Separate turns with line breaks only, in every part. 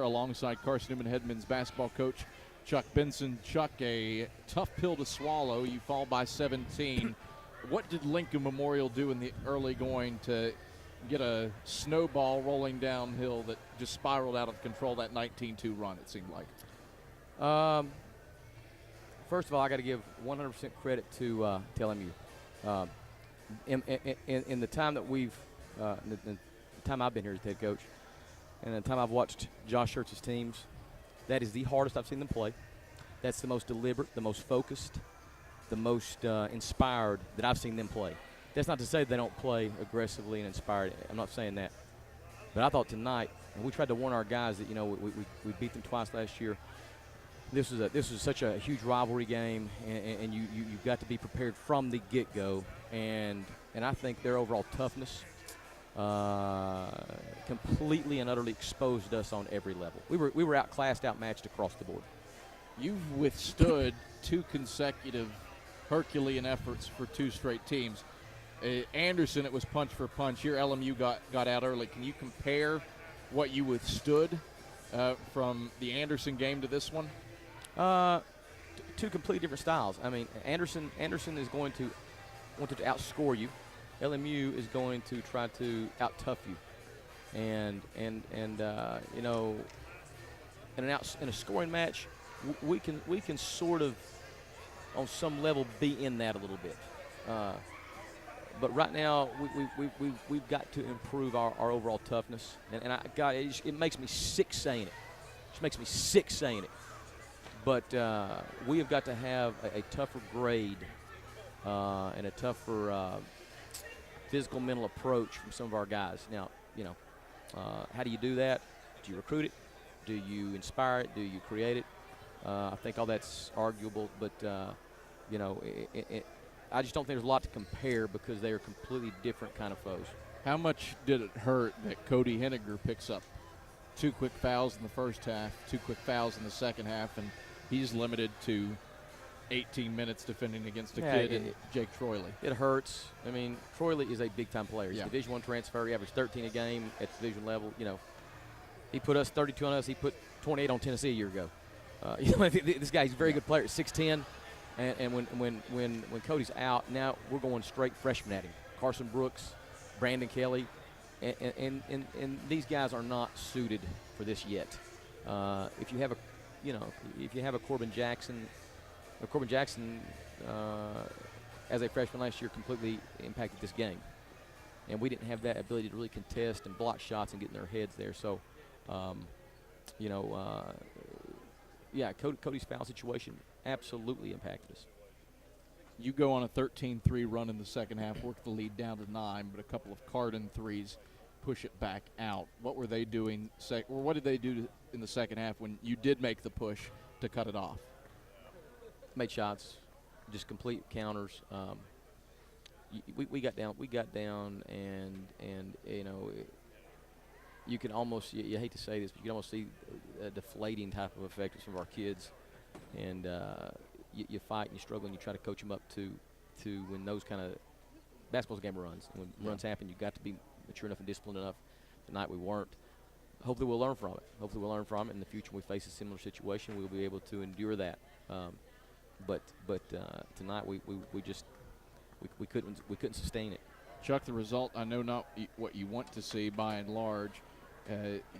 alongside Carson-Newman head men's basketball coach Chuck Benson. Chuck, a tough pill to swallow. You fall by 17. What did Lincoln Memorial do in the early going to get a snowball rolling downhill that just spiraled out of control, that 19-2 run, it seemed like?
First of all, I got to give 100% credit to LMU. In the time that the time I've been here as head coach, and the time I've watched Josh Schertz's teams, that is the hardest I've seen them play. That's the most deliberate, the most focused, the most inspired that I've seen them play. That's not to say they don't play aggressively and inspired. I'm not saying that. But I thought tonight, and we tried to warn our guys that, we beat them twice last year. This was such a huge rivalry game, and you've got to be prepared from the get-go. And I think their overall toughness completely and utterly exposed us on every level. We were outclassed, outmatched across the board.
You've withstood 2 consecutive Herculean efforts for 2 straight teams. Anderson, it was punch for punch. Here, LMU got out early. Can you compare what you withstood from the Anderson game to this one?
2 completely different styles. I mean, Anderson is going to want to outscore you. LMU is going to try to out-tough you. And in a scoring match, we can sort of, on some level, be in that a little bit. But right now, we've got to improve our overall toughness. And it makes me sick saying it. It just makes me sick saying it. But we have got to have a tougher grade and a tougher physical, mental approach from some of our guys. Now, how do you do that? Do you recruit it? Do you inspire it? Do you create it? I think all that's arguable, but I just don't think there's a lot to compare because they are completely different kind of foes.
How much did it hurt that Cody Henniger picks up 2 quick fouls in the first half, 2 quick fouls in the second half, and he's limited to 18 minutes defending against a kid and Jake Troiley?
It hurts. I mean, Troiley is a big-time player. He's a Division I transfer. He averaged 13 a game at Division level. He put us 32 on us. He put 28 on Tennessee a year ago. This guy's a very good player at 6'10", and when Cody's out, now we're going straight freshman at him. Carson Brooks, Brandon Kelly, and these guys are not suited for this yet. If you have a Corbin Jackson as a freshman last year completely impacted this game, and we didn't have that ability to really contest and block shots and get in their heads there. So, Cody's foul situation absolutely impacted us.
You go on a 13-3 run in the second half, work the lead down to 9, but a couple of Carden threes push it back out. What were they doing, or what did they do in the second half when you did make the push to cut it off?
Made shots, just complete counters. We got down, and you can almost, you hate to say this, but you can almost see a deflating type of effect of some of our kids, and you fight and you struggle and you try to coach them up to when those kind of basketball's a game of runs. And when runs happen, you've got to be mature enough and disciplined enough. Tonight we weren't. Hopefully we'll learn from it. Hopefully we'll learn from it in the future. When we face a similar situation, we'll be able to endure that. But tonight we couldn't sustain it.
Chuck, the result, I know not what you want to see by and large.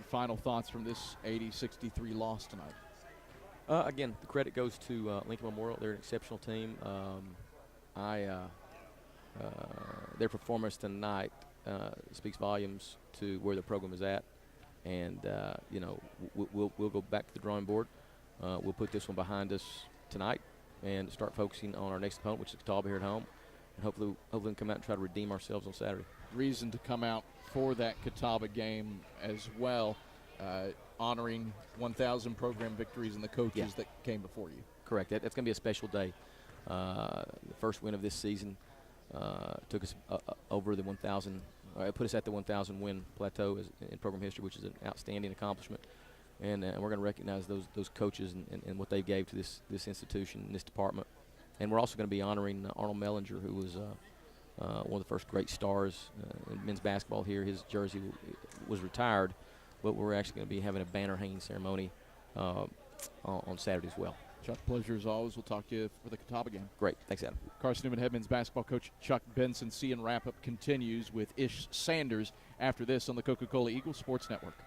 Final thoughts from this 80-63 loss tonight?
Again, the credit goes to Lincoln Memorial. They're an exceptional team. Their performance tonight speaks volumes to where the program is at. And, we'll go back to the drawing board. We'll put this one behind us tonight and start focusing on our next opponent, which is Catawba here at home. And hopefully we can come out and try to redeem ourselves on Saturday.
Reason to come out for that Catawba game as well, honoring 1,000 program victories and the coaches that came before you.
Correct. That's going to be a special day. The first win of this season took us over the 1,000. It put us at the 1,000 win plateau in program history, which is an outstanding accomplishment. And we're going to recognize those coaches and what they gave to this institution and this department. And we're also going to be honoring Arnold Mellinger, who was one of the first great stars in men's basketball here. His jersey was retired but we're actually going to be having a banner hanging ceremony on Saturday as well.
Chuck, pleasure as always. We'll talk to you for the Catawba game.
Great. Thanks, Adam.
Carson-Newman head men's basketball coach Chuck Benson. See and wrap-up continues with Ish Sanders after this on the Coca-Cola Eagles Sports Network.